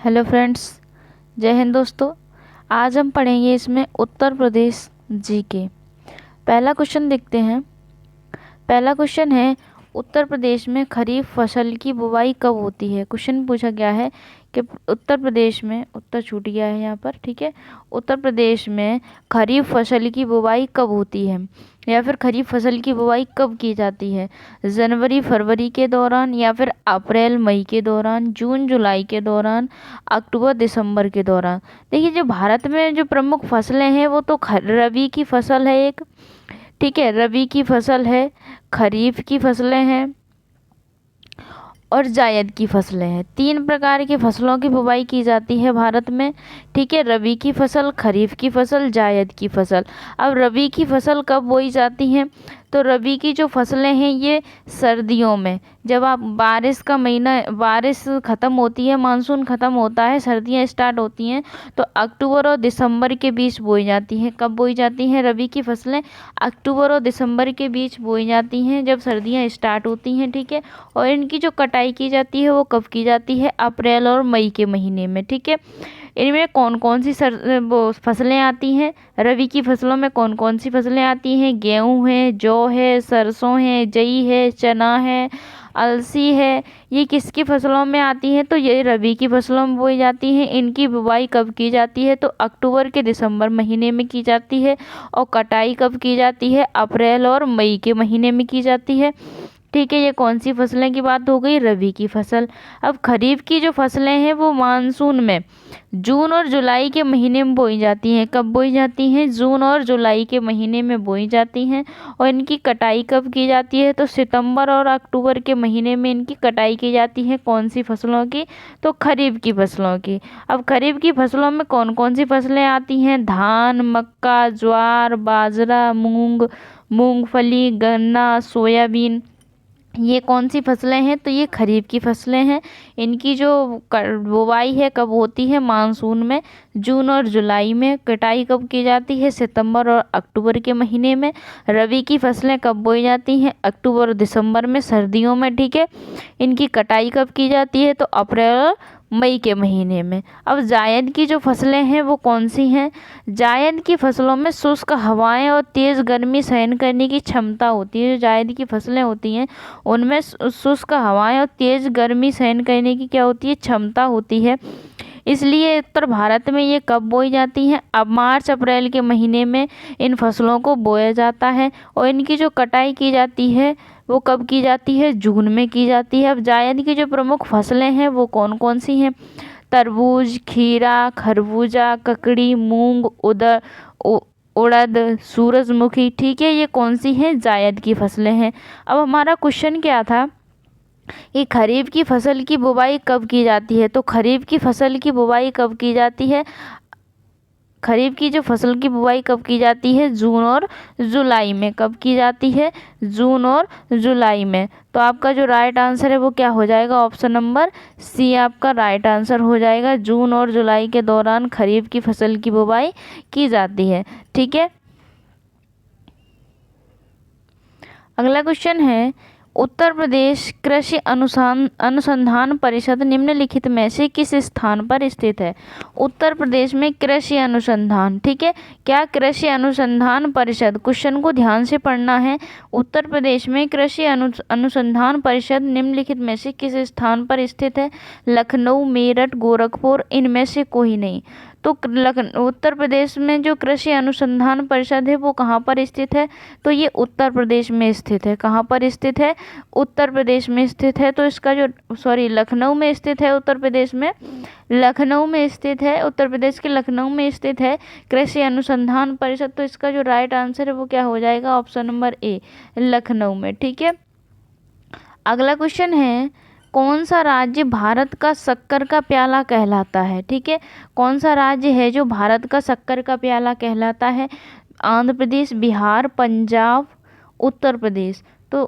Hello friends, जय हिंद दोस्तों। आज हम पढ़ेंगे इसमें उत्तर प्रदेश जीके। पहला क्वेश्चन देखते हैं। पहला क्वेश्चन है, उत्तर प्रदेश में खरीफ फसल की बुवाई कब होती है। क्वेश्चन पूछा गया है कि उत्तर प्रदेश में, उत्तर छूट गया है यहाँ पर, ठीक है। उत्तर प्रदेश में खरीफ फसल की बुवाई कब होती है, या फिर खरीफ फसल की बुवाई कब की जाती है। जनवरी फरवरी के दौरान, या फिर अप्रैल मई के दौरान, जून जुलाई के दौरान, अक्टूबर दिसंबर के दौरान। देखिए, जो भारत में जो प्रमुख फसलें हैं वो तो रबी की फसल है एक, ठीक है, रबी की फसल है, खरीफ की फसलें हैं और जायद की फसलें हैं। तीन प्रकार की फसलों की बुवाई की जाती है भारत में, ठीक है। रबी की फसल, खरीफ की फसल, जायद की फसल। अब रबी की फसल कब बोई जाती है, तो रबी की जो फसलें हैं ये सर्दियों में, जब आप बारिश का महीना, बारिश ख़त्म होती है, मानसून ख़त्म होता है, सर्दियाँ स्टार्ट होती हैं, तो अक्टूबर और दिसंबर के बीच बोई जाती हैं। कब बोई जाती हैं रबी की फसलें? अक्टूबर और दिसंबर के बीच बोई जाती हैं, जब सर्दियाँ स्टार्ट होती हैं, ठीक है। और इनकी जो कटाई की जाती है वो कब की जाती है? अप्रैल और मई के महीने में, ठीक है। इनमें कौन कौन सी वो फसलें आती हैं? रबी की फसलों में कौन कौन सी फसलें आती हैं? गेहूँ है, जौ है, सरसों है, जई है, चना है, अलसी है। ये किसकी फसलों में आती हैं? तो ये रबी की फसलों में बोई जाती हैं। इनकी बुवाई कब की जाती है? तो अक्टूबर के दिसंबर महीने में की जाती है। और कटाई कब की जाती है? अप्रैल और मई के महीने में की जाती है, ठीक है। ये कौन सी फसलें की बात हो गई? रबी की फसल। अब खरीफ की जो फसलें हैं वो मानसून में जून और जुलाई के महीने में बोई जाती हैं। कब बोई जाती हैं? जून और जुलाई के महीने में बोई जाती हैं। और इनकी कटाई कब की जाती है? तो सितंबर और अक्टूबर के महीने में इनकी कटाई की जाती है। कौन सी फसलों की? तो खरीफ की फसलों की। अब खरीफ की फसलों में कौन कौन सी फसलें आती हैं? धान, मक्का, ज्वार, बाजरा, मूंग, मूंगफली, गन्ना, सोयाबीन। ये कौन सी फसलें हैं? तो ये खरीफ की फसलें हैं। इनकी जो बुवाई है कब होती है? मानसून में जून और जुलाई में। कटाई कब की जाती है? सितंबर और अक्टूबर के महीने में। रबी की फसलें कब बोई जाती हैं? अक्टूबर और दिसंबर में, सर्दियों में, ठीक है। इनकी कटाई कब की जाती है? तो अप्रैल और मई के महीने में। अब जायद की जो फसलें हैं वो कौन सी हैं? जायद की फसलों में शुष्क हवाएं और तेज़ गर्मी सहन करने की क्षमता होती है। जो जायद की फसलें होती हैं उनमें शुष्क हवाएं और तेज़ गर्मी सहन करने की क्या होती है? क्षमता होती है। इसलिए उत्तर भारत में ये कब बोई जाती हैं? अब मार्च अप्रैल के महीने में इन फसलों को बोया जाता है। और इनकी जो कटाई की जाती है वो कब की जाती है? जून में की जाती है। अब जायद की जो प्रमुख फसलें हैं वो कौन कौन सी हैं? तरबूज, खीरा, खरबूजा, ककड़ी, मूंग, उड़द, सूरजमुखी, ठीक है। ये कौन सी हैं? जायद की फसलें हैं। अब हमारा क्वेश्चन क्या था कि खरीफ की फसल की बुवाई कब की जाती है। तो खरीफ की फसल की बुवाई कब की जाती है? खरीफ की जो फसल की बुवाई कब की जाती है? जून और जुलाई में। कब की जाती है? जून और जुलाई में। तो आपका जो राइट आंसर है वो क्या हो जाएगा? ऑप्शन नंबर सी आपका राइट आंसर हो जाएगा। जून और जुलाई के दौरान खरीफ की फसल की बुवाई की जाती है, ठीक है। अगला क्वेश्चन है, उत्तर प्रदेश कृषि अनुसंधान परिषद निम्नलिखित में से किस स्थान पर स्थित है। उत्तर प्रदेश में कृषि अनुसंधान, ठीक है। क्या? कृषि अनुसंधान परिषद। क्वेश्चन को ध्यान से पढ़ना है। उत्तर प्रदेश में कृषि अनुसंधान परिषद निम्नलिखित में से किस स्थान पर स्थित है? लखनऊ, मेरठ, गोरखपुर, इनमें से कोई नहीं। तो उत्तर प्रदेश में जो कृषि अनुसंधान परिषद है वो कहाँ पर स्थित है? तो ये उत्तर प्रदेश में स्थित है। कहाँ पर स्थित है? उत्तर प्रदेश में स्थित है। तो इसका जो, सॉरी, लखनऊ में स्थित है उत्तर प्रदेश में, लखनऊ में स्थित है, उत्तर प्रदेश के लखनऊ में स्थित है कृषि अनुसंधान परिषद। तो इसका जो राइट आंसर है वो क्या हो जाएगा? ऑप्शन नंबर ए, लखनऊ में, ठीक है। अगला क्वेश्चन है, कौन सा राज्य भारत का शक्कर का प्याला कहलाता है? ठीक है, कौन सा राज्य है जो भारत का शक्कर का प्याला कहलाता है? आंध्र प्रदेश, बिहार, पंजाब, उत्तर प्रदेश। तो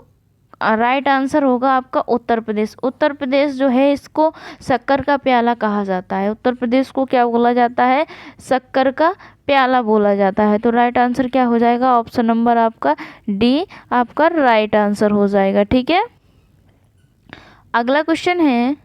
राइट आंसर होगा आपका उत्तर प्रदेश। उत्तर प्रदेश जो है इसको शक्कर का प्याला कहा जाता है। उत्तर प्रदेश को क्या बोला जाता है? शक्कर का प्याला बोला जाता है। तो राइट आंसर क्या हो जाएगा? ऑप्शन नंबर आपका डी आपका राइट आंसर हो जाएगा, ठीक है। अगला क्वेश्चन है,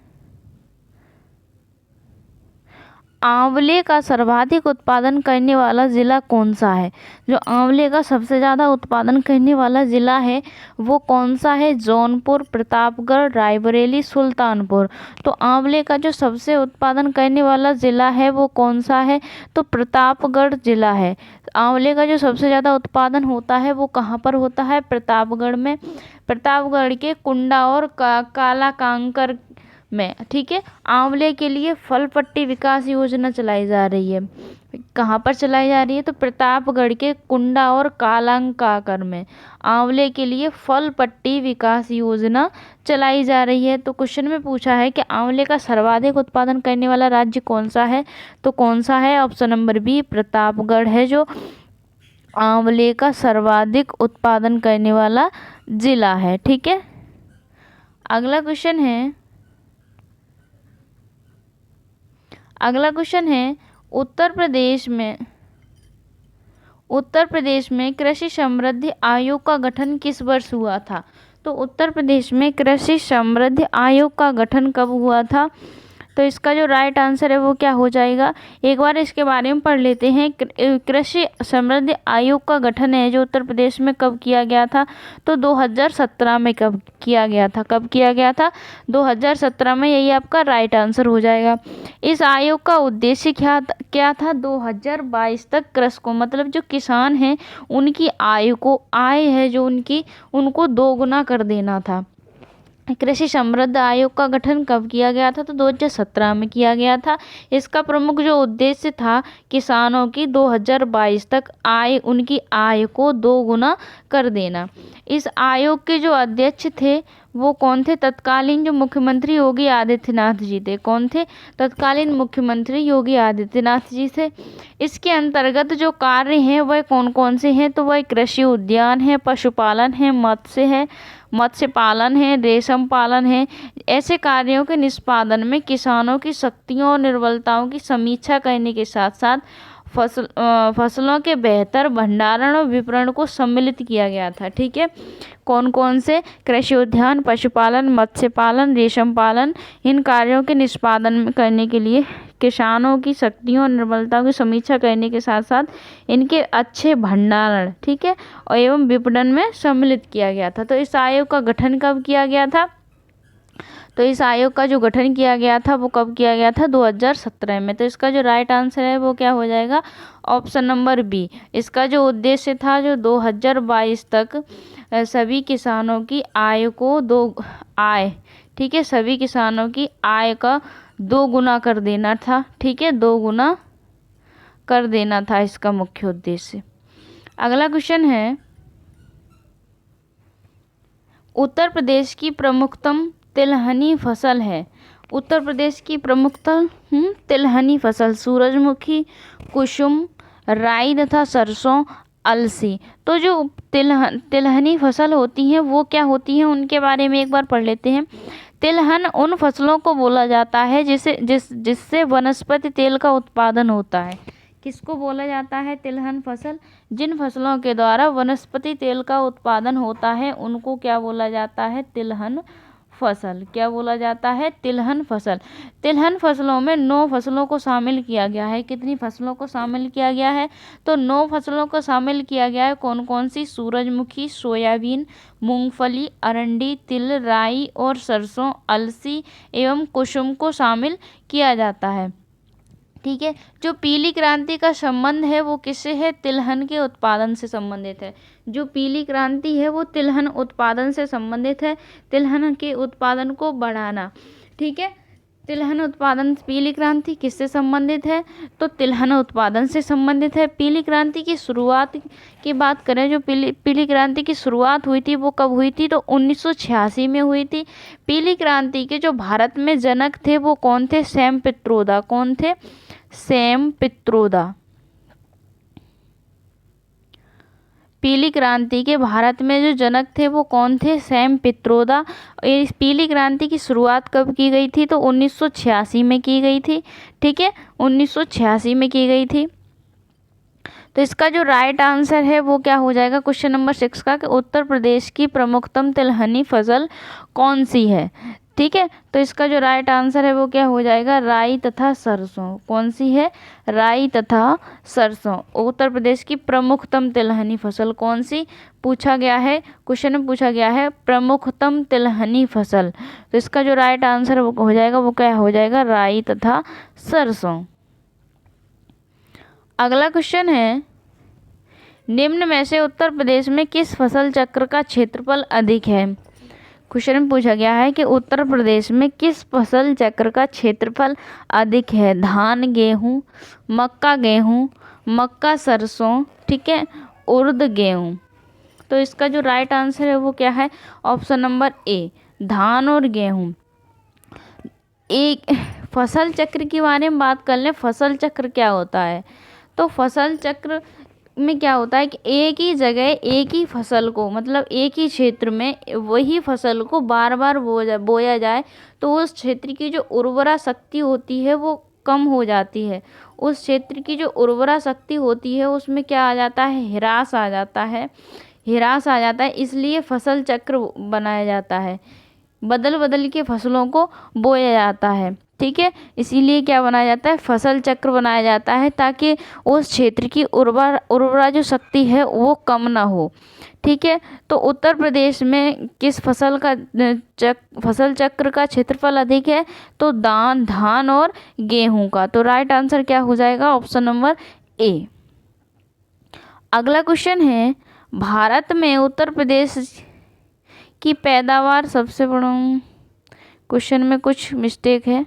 आंवले का सर्वाधिक उत्पादन करने वाला ज़िला कौन सा है? जो आंवले का सबसे ज़्यादा उत्पादन करने वाला ज़िला है वो कौन सा है? जौनपुर, प्रतापगढ़, रायबरेली, सुल्तानपुर। तो आंवले का जो सबसे उत्पादन करने वाला ज़िला है वो कौन सा है? तो प्रतापगढ़ ज़िला है। आंवले का जो सबसे ज़्यादा उत्पादन होता है वो कहाँ पर होता है? प्रतापगढ़ में। प्रतापगढ़ के कुंडा और काला कांकर में। ठीक है। आंवले के लिए फल पट्टी विकास योजना चलाई जा रही है। कहाँ पर चलाई जा रही है? तो प्रतापगढ़ के कुंडा और कालांकाकर में आंवले के लिए फल पट्टी विकास योजना चलाई जा रही है। तो क्वेश्चन में पूछा है कि आंवले का सर्वाधिक उत्पादन करने वाला राज्य कौन सा है? तो कौन सा है? ऑप्शन नंबर बी प्रतापगढ़ है जो आंवले का सर्वाधिक उत्पादन करने वाला जिला है। ठीक है। अगला क्वेश्चन है उत्तर प्रदेश में कृषि समृद्धि आयोग का गठन किस वर्ष हुआ था? तो उत्तर प्रदेश में कृषि समृद्धि आयोग का गठन कब हुआ था? तो इसका जो राइट आंसर है वो क्या हो जाएगा? एक बार इसके बारे में पढ़ लेते हैं। कृषि समृद्धि आयोग का गठन है जो उत्तर प्रदेश में कब किया गया था? तो 2017 में कब किया गया था? 2017 में। यही आपका राइट आंसर हो जाएगा। इस आयोग का उद्देश्य क्या था? 2022 तक कृषकों मतलब जो किसान हैं उनकी आय है जो उनको दोगुना कर देना था। कृषि समृद्धि आयोग का गठन कब किया गया था? तो 2017 में किया गया था। इसका प्रमुख जो उद्देश्य था किसानों की 2022 तक उनकी आय को दोगुना कर देना। इस आयोग के जो अध्यक्ष थे वो कौन थे? तत्कालीन जो मुख्यमंत्री योगी आदित्यनाथ जी थे। कौन थे? तत्कालीन मुख्यमंत्री योगी आदित्यनाथ जी थे। इसके अंतर्गत जो कार्य हैं वह कौन कौन से हैं? तो वह कृषि उद्यान है, पशुपालन है, मत्स्य पालन है, रेशम पालन है। ऐसे कार्यों के निष्पादन में किसानों की शक्तियों और निर्बलताओं की समीक्षा करने के साथ साथ फसलों के बेहतर भंडारण और विपणन को सम्मिलित किया गया था। ठीक है। कौन कौन से? कृषि उद्यान, पशुपालन, मत्स्य पालन, रेशम पालन। इन कार्यों के निष्पादन करने के लिए किसानों की शक्तियों और निर्बलताओं की समीक्षा करने के साथ साथ इनके अच्छे भंडारण, ठीक है, और एवं विपणन में सम्मिलित किया गया था। तो इस आयोग का गठन कब किया गया था? तो इस आयोग का जो गठन किया गया था वो कब किया गया था? 2017 में। तो इसका जो राइट आंसर है वो क्या हो जाएगा? Option number B. इसका जो उद्देश्य था जो 2022 तक सभी किसानों की ठीक है, सभी किसानों की आय का 2 गुना कर देना था। ठीक है, 2 गुना कर देना था इसका मुख्य उद्देश्य। अगला क्वेश्चन है उत्तर प्रदेश की प्रमुखतम तिलहनी फसल है। उत्तर प्रदेश की प्रमुखतम तिलहनी फसल सूरजमुखी, कुसुम, राई तथा सरसों, अलसी। तो जो तिलहनी फसल होती हैं वो क्या होती हैं उनके बारे में एक बार पढ़ लेते हैं। तिलहन उन फसलों को बोला जाता है जिससे वनस्पति तेल का उत्पादन होता है। किसको बोला जाता है तिलहन फसल? जिन फसलों के द्वारा वनस्पति तेल का उत्पादन होता है उनको क्या बोला जाता है? तिलहन फसल। क्या बोला जाता है? तिलहन फसल। तिलहन फसलों में 9 फसलों को शामिल किया गया है। कितनी फसलों को शामिल किया गया है? तो 9 फसलों को शामिल किया गया है। कौन कौन सी? सूरजमुखी, सोयाबीन, मूंगफली, अरंडी, तिल, राई और सरसों, अलसी एवं कुसुम को शामिल किया जाता है। ठीक है। जो पीली क्रांति का संबंध है वो किससे है? तिलहन के उत्पादन से संबंधित है। जो पीली क्रांति है वो तिलहन उत्पादन से संबंधित है। तिलहन के उत्पादन को बढ़ाना। ठीक है। तिलहन उत्पादन, पीली क्रांति किससे संबंधित है? तो तिलहन उत्पादन से संबंधित है। पीली क्रांति की शुरुआत की बात करें, जो पीली क्रांति की शुरुआत हुई थी वो कब हुई थी? तो 1986 में हुई थी। पीली क्रांति के जो भारत में जनक थे वो कौन थे? सैम पित्रोदा। कौन थे? सैम पित्रोदा। पीली क्रांति के भारत में जो जनक थे वो कौन थे? सैम पित्रोदा। इस पीली क्रांति की शुरुआत कब की गई थी? तो 1986 में की गई थी। ठीक है, 1986 में की गई थी। तो इसका जो राइट आंसर है वो क्या हो जाएगा क्वेश्चन नंबर 6 का, कि उत्तर प्रदेश की प्रमुखतम तिलहनी फसल कौन सी है? ठीक है, तो इसका जो राइट आंसर है वो क्या हो जाएगा, राई तथा सरसों। कौन सी है, राई तथा सरसों। उत्तर प्रदेश की प्रमुखतम तिलहनी फसल कौन सी पूछा गया है, क्वेश्चन में पूछा गया है प्रमुखतम तिलहनी फसल। तो इसका जो राइट आंसर वो हो जाएगा, वो क्या हो जाएगा, राई तथा सरसों। अगला क्वेश्चन है, निम्न में से उत्तर प्रदेश में किस फसल चक्र का क्षेत्रफल अधिक है। क्वेश्चन में पूछा गया है कि उत्तर प्रदेश में किस फसल चक्र का क्षेत्रफल अधिक है। धान गेहूँ, मक्का सरसों, ठीक है, उर्द गेहूँ। तो इसका जो राइट आंसर है वो क्या है, ऑप्शन नंबर ए, धान और गेहूँ। एक फसल चक्र के बारे में बात कर लें, फसल चक्र क्या होता है। तो फसल चक्र में क्या होता है कि एक ही जगह एक ही फसल को, मतलब एक ही क्षेत्र में वही फसल को बार बार बोया जाए तो उस क्षेत्र की जो उर्वरा शक्ति होती है वो कम हो जाती है। उस क्षेत्र की जो उर्वरा शक्ति होती है उसमें क्या आ जाता है, ह्रास आ जाता है, इसलिए फसल चक्र बनाया जाता है, बदल बदल के फसलों को बोया जाता है। ठीक है, इसीलिए क्या बनाया जाता है, फसल चक्र बनाया जाता है, ताकि उस क्षेत्र की उर्वरा जो शक्ति है वो कम ना हो। ठीक है, तो उत्तर प्रदेश में किस फसल चक्र का क्षेत्रफल अधिक है, तो धान और गेहूं का। तो राइट आंसर क्या हो जाएगा, ऑप्शन नंबर ए। अगला क्वेश्चन है, भारत में उत्तर प्रदेश की पैदावार सबसे बड़ा, क्वेश्चन में कुछ मिस्टेक है,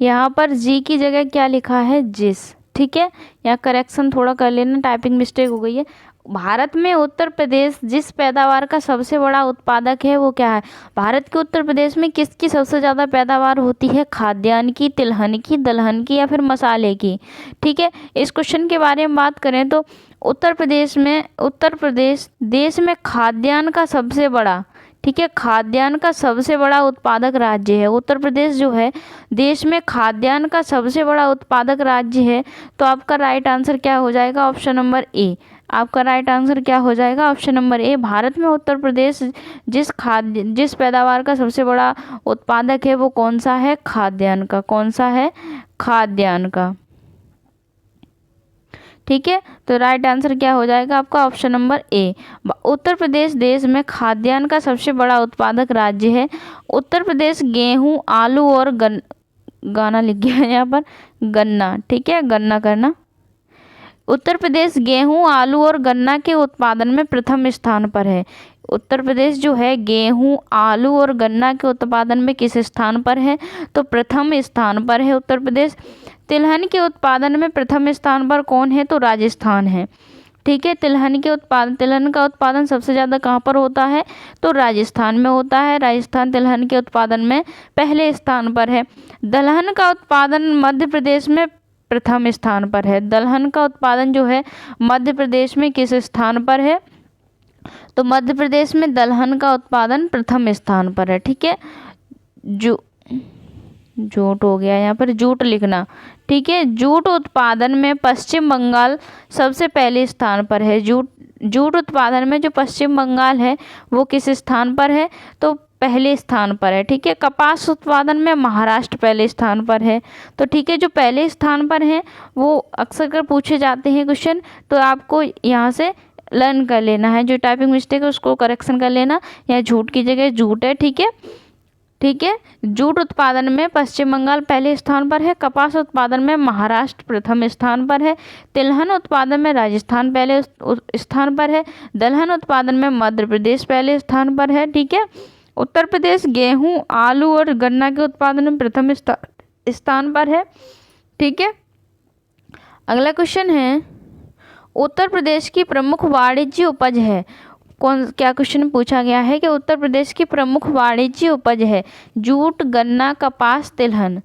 यहाँ पर जी की जगह क्या लिखा है, जिस। ठीक है, यहाँ करेक्शन थोड़ा कर लेना, टाइपिंग मिस्टेक हो गई है। भारत में उत्तर प्रदेश जिस पैदावार का सबसे बड़ा उत्पादक है वो क्या है। भारत के उत्तर प्रदेश में किसकी सबसे ज़्यादा पैदावार होती है, खाद्यान्न की, तिलहन की, दलहन की या फिर मसाले की। ठीक है, इस क्वेश्चन के बारे में बात करें तो उत्तर प्रदेश देश में खाद्यान्न का सबसे बड़ा, ठीक है, खाद्यान्न का सबसे बड़ा उत्पादक राज्य है। उत्तर प्रदेश जो है देश में खाद्यान्न का सबसे बड़ा उत्पादक राज्य है। तो आपका राइट आंसर क्या हो जाएगा, ऑप्शन नंबर ए। आपका राइट आंसर क्या हो जाएगा, ऑप्शन नंबर ए। भारत में उत्तर प्रदेश जिस पैदावार का सबसे बड़ा उत्पादक है वो कौन सा है, खाद्यान्न का। कौन सा है, खाद्यान्न का। ठीक है, तो राइट आंसर क्या हो जाएगा आपका, option number A. Uttar Pradesh देश में खाद्यान्न का सबसे बड़ा उत्पादक राज्य है। उत्तर प्रदेश गेहूं, आलू और गाना लिख गया है यहाँ पर, गन्ना। ठीक है, गन्ना करना। उत्तर प्रदेश गेहूं, आलू और गन्ना के उत्पादन में प्रथम स्थान पर है। उत्तर प्रदेश जो है गेहूं, आलू और गन्ना के उत्पादन में किस स्थान पर है, तो प्रथम स्थान पर है उत्तर प्रदेश। तिलहन के उत्पादन में प्रथम स्थान पर कौन है, तो राजस्थान है। ठीक है, तिलहन का उत्पादन सबसे ज़्यादा कहाँ पर होता है, तो राजस्थान में होता है। राजस्थान तिलहन के उत्पादन में पहले स्थान पर है। दलहन का उत्पादन मध्य प्रदेश में प्रथम स्थान पर है। दलहन का उत्पादन जो है मध्य प्रदेश में किस स्थान पर है, तो मध्य प्रदेश में दलहन का उत्पादन प्रथम स्थान पर है। ठीक है, जूट हो गया, यहाँ पर जूट लिखना। ठीक है, जूट उत्पादन में पश्चिम बंगाल सबसे पहले स्थान पर है। जूट उत्पादन में जो पश्चिम बंगाल है वो किस स्थान पर है, तो पहले स्थान पर है। ठीक है, कपास उत्पादन में महाराष्ट्र पहले स्थान पर है। तो ठीक है, जो पहले स्थान पर है वो अक्सर कर पूछे जाते हैं क्वेश्चन, तो आपको यहाँ से लर्न कर लेना है। जो टाइपिंग मिस्टेक है उसको करेक्शन कर लेना, यहाँ झूठ की जगह जूट है। ठीक है, ठीक है, जूट उत्पादन में पश्चिम बंगाल पहले स्थान पर है। कपास उत्पादन में महाराष्ट्र प्रथम स्थान पर है। तिलहन उत्पादन में राजस्थान पहले स्थान पर है। दलहन उत्पादन में मध्य प्रदेश पहले स्थान पर है। ठीक है, उत्तर प्रदेश गेहूं, आलू और गन्ना के उत्पादन में प्रथम स्थान पर है। ठीक है, अगला क्वेश्चन है, उत्तर प्रदेश की प्रमुख वाणिज्य उपज है। क्या क्वेश्चन पूछा गया है कि उत्तर प्रदेश की प्रमुख वाणिज्य उपज है, जूट, गन्ना, कपास, तिलहन।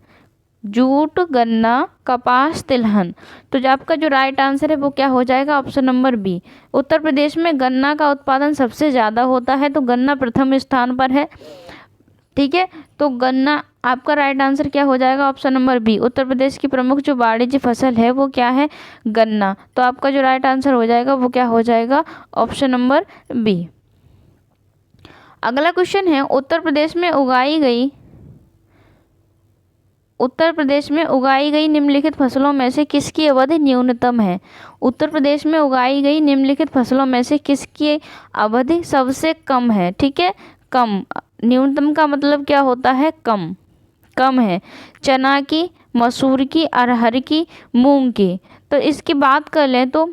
जूट, गन्ना, कपास, तिलहन। तो जो आपका जो राइट आंसर है वो क्या हो जाएगा, option number B. Uttar Pradesh में गन्ना का उत्पादन सबसे ज़्यादा होता है, तो गन्ना प्रथम स्थान पर है। ठीक है, तो गन्ना आपका राइट आंसर क्या हो जाएगा, option number B. Uttar Pradesh की प्रमुख जो वाणिज्य फसल है वो क्या है, गन्ना। तो आपका जो राइट आंसर हो जाएगा वो क्या हो जाएगा, ऑप्शन नंबर बी। अगला क्वेश्चन है उत्तर प्रदेश में उगाई गई निम्नलिखित फसलों में से किसकी अवधि न्यूनतम है। उत्तर प्रदेश में उगाई गई निम्नलिखित फसलों में से किसकी अवधि सबसे कम है। ठीक है, कम, न्यूनतम का मतलब क्या होता है, कम, कम है। चना की, मसूर की, अरहर की, मूंग की। तो इसकी बात कर लें तो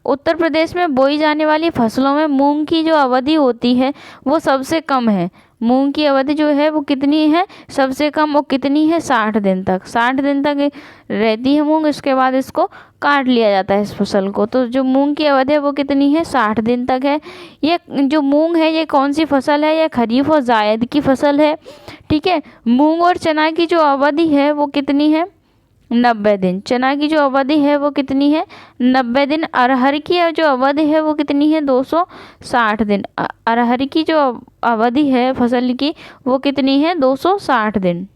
उत्तर प्रदेश में बोई जाने वाली फसलों में मूंग की जो अवधि होती है वो सबसे कम है। मूंग की अवधि जो है वो कितनी है, सबसे कम, वो कितनी है, 60 दिन तक, 60 दिन तक रहती है मूंग। इसके बाद इसको काट लिया जाता है इस फसल को। तो जो मूंग की अवधि है वो कितनी है, 60 दिन तक है। ये जो मूंग है ये कौन सी फसल है, ये खरीफ और जायद की फसल है। ठीक है, मूंग और चना की जो अवधि है वो कितनी है, 90 दिन। चना की जो अवधि है वो कितनी है, 90 दिन। अरहर की जो अवधि है वो कितनी है, 260 दिन। अरहर की जो अवधि है फसल की वो कितनी है, 260 दिन।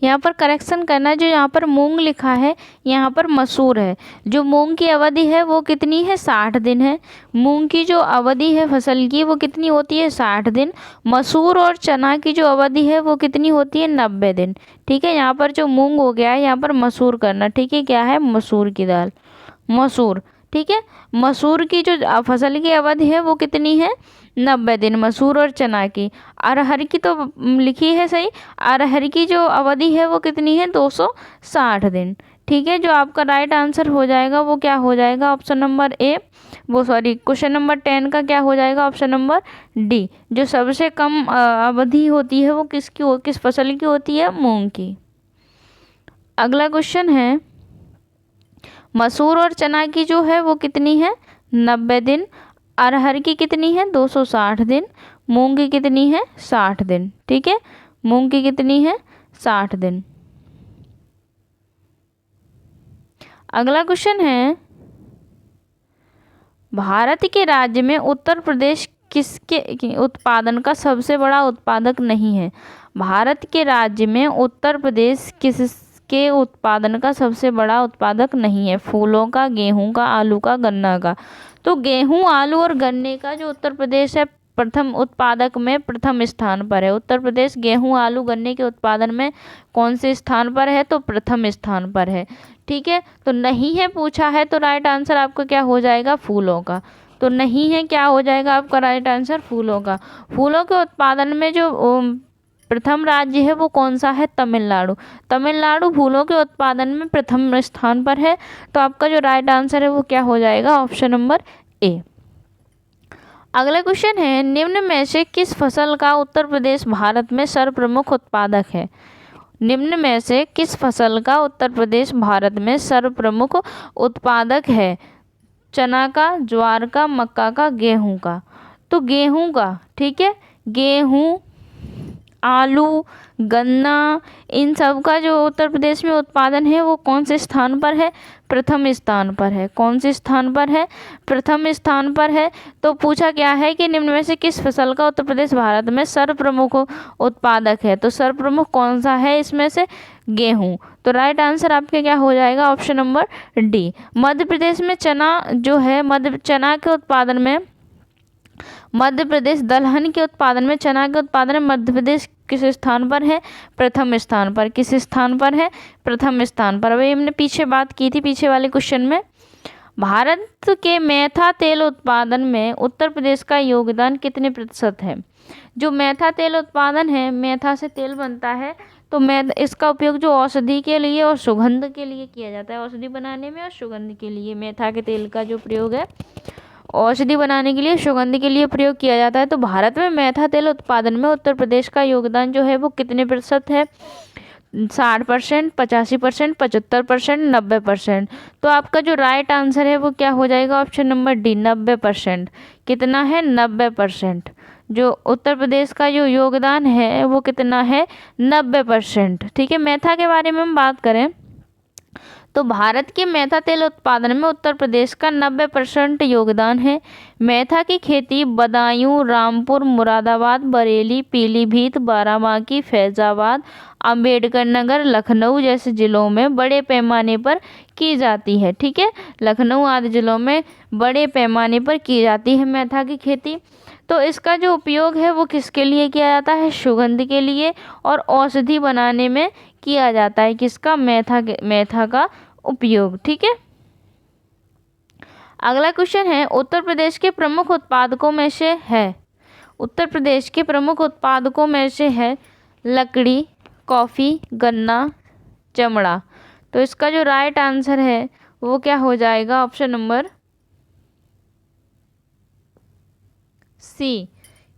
यहाँ पर करेक्शन करना है, जो यहाँ पर मूंग लिखा है यहाँ पर मसूर है। जो मूंग की अवधि है वो कितनी है, 60 दिन है। मूंग की जो अवधि है फसल की वो कितनी होती है, 60 दिन। मसूर और चना की जो अवधि है वो कितनी होती है, 90 दिन। ठीक है, यहाँ पर जो मूंग हो गया है यहाँ पर मसूर करना। ठीक है, क्या है, मसूर की दाल, मसूर। ठीक है, मसूर की जो फसल की अवधि है वो कितनी है, 90 दिन, मसूर और चना की। अरहर की तो लिखी है सही, अरहर की जो अवधि है वो कितनी है, 260 दिन। ठीक है, जो आपका राइट आंसर हो जाएगा वो क्या हो जाएगा, ऑप्शन नंबर ए, वो सॉरी क्वेश्चन नंबर 10 का क्या हो जाएगा, ऑप्शन नंबर डी। जो सबसे कम अवधि होती है वो किस फसल की होती है, मूंग की। अगला क्वेश्चन है, मसूर और चना की जो है वो कितनी है, 90 दिन। अरहर की कितनी है, 260 दिन। मूंग की कितनी है, 60 दिन। ठीक है, मूंग की कितनी है, 60 दिन। अगला क्वेश्चन है, भारत के राज्य में उत्तर प्रदेश किसके उत्पादन का सबसे बड़ा उत्पादक नहीं है। भारत के राज्य में उत्तर प्रदेश किसके उत्पादन का सबसे बड़ा उत्पादक नहीं है। फूलों का, गेहूं का, आलू का, गन्ना का। तो गेहूं, आलू और गन्ने का जो उत्तर प्रदेश है प्रथम उत्पादक में प्रथम स्थान पर है। उत्तर प्रदेश गेहूं, आलू, गन्ने के उत्पादन में कौन से स्थान पर है, तो प्रथम स्थान पर है। ठीक है, तो नहीं है पूछा है तो राइट आंसर आपका क्या हो जाएगा, फूलों का। तो नहीं है, क्या हो जाएगा आपका राइट आंसर, फूलों का। फूलों के उत्पादन में जो प्रथम राज्य है वो कौन सा है, तमिलनाडु। तमिलनाडु फूलों के उत्पादन में प्रथम स्थान पर है। तो आपका जो राइट आंसर है वो क्या हो जाएगा, ऑप्शन नंबर ए। अगला क्वेश्चन है, निम्न में से किस फसल का उत्तर प्रदेश भारत में सर्वप्रमुख उत्पादक है। निम्न में से किस फसल का उत्तर प्रदेश भारत में सर्वप्रमुख उत्पादक है। चना का, ज्वार का, मक्का का, गेहूं का। तो गेहूं का। ठीक है, गेहूं, आलू, गन्ना, इन सब का जो उत्तर प्रदेश में उत्पादन है वो कौन से स्थान पर है, प्रथम स्थान पर है। कौन से स्थान पर है, प्रथम स्थान पर है। तो पूछा क्या है कि निम्न में से किस फसल का उत्तर प्रदेश भारत में सर्वप्रमुख उत्पादक है। तो सर्वप्रमुख कौन सा है इसमें से, गेहूं। तो राइट आंसर आपके क्या हो जाएगा, option number D. Madhya Pradesh में चना जो है, चना के उत्पादन में मध्य प्रदेश, दलहन के उत्पादन में, चना के उत्पादन में मध्य प्रदेश किस स्थान पर है, प्रथम स्थान पर। किस स्थान पर है, प्रथम स्थान पर। अभी हमने पीछे बात की थी, पीछे वाले क्वेश्चन में। भारत के मेथा तेल उत्पादन में उत्तर प्रदेश का योगदान कितने प्रतिशत है। जो मेथा तेल उत्पादन है, मेथा से तेल बनता है, तो इसका उपयोग जो औषधि के लिए और सुगंध के लिए किया जाता है। औषधि बनाने में और सुगंध के लिए मेथा के तेल का जो प्रयोग है, औषधि बनाने के लिए, सुगंध के लिए प्रयोग किया जाता है। तो भारत में मेथा तेल उत्पादन में उत्तर प्रदेश का योगदान जो है वो कितने प्रतिशत है, 60%, 85%, 75%, 90%। तो आपका जो राइट आंसर है वो क्या हो जाएगा, ऑप्शन नंबर डी, 90%। कितना है, 90%। जो उत्तर प्रदेश का जो योगदान है वो कितना है, 90%। ठीक है, मेथा के बारे में हम बात करें तो भारत के मेथा तेल उत्पादन में उत्तर प्रदेश का 90% योगदान है। मेथा की खेती बदायूं, रामपुर, मुरादाबाद, बरेली, पीलीभीत, बाराबांकी, फैजाबाद, अंबेडकर नगर, लखनऊ जैसे जिलों में बड़े पैमाने पर की जाती है। ठीक है, लखनऊ आदि जिलों में बड़े पैमाने पर की जाती है मेथा की खेती। तो इसका जो उपयोग है वो किसके लिए किया जाता है? सुगंध के लिए और औषधि बनाने में किया जाता है। किसका? मेथा का उपयोग। ठीक है, अगला क्वेश्चन है उत्तर प्रदेश के प्रमुख उत्पादकों में से है। उत्तर प्रदेश के प्रमुख उत्पादकों में से है लकड़ी, कॉफ़ी, गन्ना, चमड़ा। तो इसका जो राइट आंसर है वो क्या हो जाएगा? Option number C.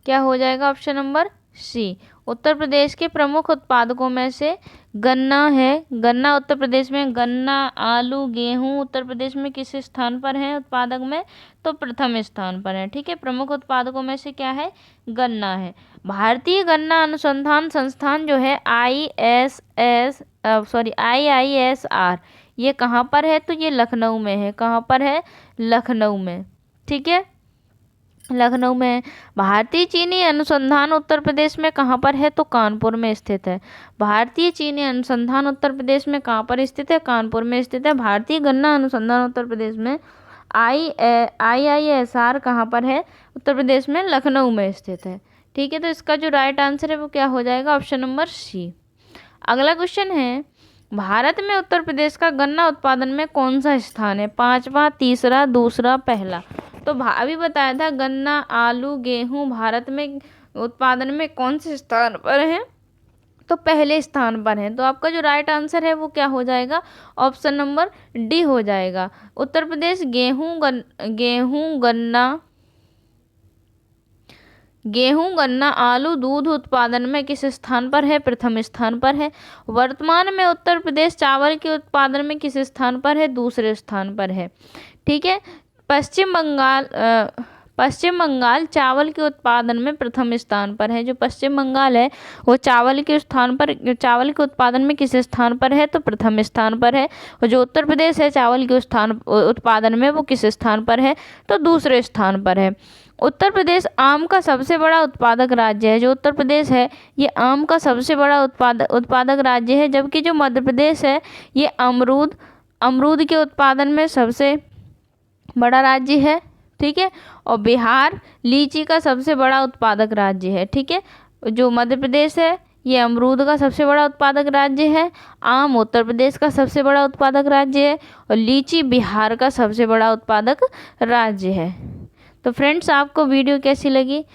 क्या हो जाएगा? ऑप्शन नंबर सी। उत्तर प्रदेश के प्रमुख उत्पादकों में से गन्ना है। गन्ना उत्तर प्रदेश में, गन्ना, आलू, गेहूं उत्तर प्रदेश में किस स्थान पर है उत्पादक में? तो प्रथम स्थान पर है। ठीक है, प्रमुख उत्पादकों में से क्या है? गन्ना है। भारतीय गन्ना अनुसंधान संस्थान जो है IISR, ये कहाँ पर है? तो ये लखनऊ में है। कहाँ पर है? लखनऊ में। ठीक है, लखनऊ में। भारतीय चीनी अनुसंधान उत्तर प्रदेश में कहाँ पर है? तो कानपुर में स्थित है। भारतीय चीनी अनुसंधान उत्तर प्रदेश में कहाँ पर स्थित है? कानपुर में स्थित है। भारतीय गन्ना अनुसंधान उत्तर प्रदेश में IISR कहाँ पर है? उत्तर प्रदेश में लखनऊ में स्थित है। ठीक है, तो इसका जो राइट आंसर है वो क्या हो जाएगा? Option number C. अगला क्वेश्चन है भारत में उत्तर प्रदेश का गन्ना उत्पादन में कौन सा स्थान है? 5वां, तीसरा, दूसरा, पहला। तो अभी बताया था गन्ना, आलू, गेहूं भारत में उत्पादन में कौन से स्थान पर है? तो पहले स्थान पर है। तो आपका जो राइट आंसर है वो क्या हो जाएगा? ऑप्शन नंबर डी हो जाएगा। उत्तर प्रदेश गेहूं, गन्ना, आलू, दूध उत्पादन में किस स्थान पर है? प्रथम स्थान पर है। वर्तमान में उत्तर प्रदेश चावल के उत्पादन में किस स्थान पर है? दूसरे स्थान पर है। ठीक है, पश्चिम बंगाल चावल के उत्पादन में प्रथम स्थान पर है। जो पश्चिम बंगाल है वो चावल के उत्पादन में किस स्थान पर है? तो प्रथम स्थान पर है। और जो उत्तर प्रदेश है चावल के उत्पादन में वो किस स्थान पर है? तो दूसरे स्थान पर है। उत्तर प्रदेश आम का सबसे बड़ा उत्पादक राज्य है। जो उत्तर प्रदेश है ये आम का सबसे बड़ा उत्पादक राज्य है, जबकि जो मध्य प्रदेश है ये अमरूद के उत्पादन में सबसे बड़ा राज्य है। ठीक है, और बिहार लीची का सबसे बड़ा उत्पादक राज्य है। ठीक है, जो मध्य प्रदेश है ये अमरूद का सबसे बड़ा उत्पादक राज्य है, आम उत्तर प्रदेश का सबसे बड़ा उत्पादक राज्य है और लीची बिहार का सबसे बड़ा उत्पादक राज्य है। तो फ्रेंड्स, आपको वीडियो कैसी लगी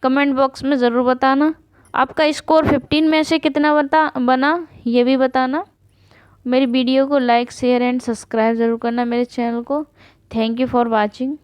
कमेंट बॉक्स में ज़रूर बताना। आपका स्कोर 15 में से कितना बना ये भी बताना। मेरी वीडियो को लाइक, शेयर एंड सब्सक्राइब ज़रूर करना मेरे चैनल को। Thank you for watching.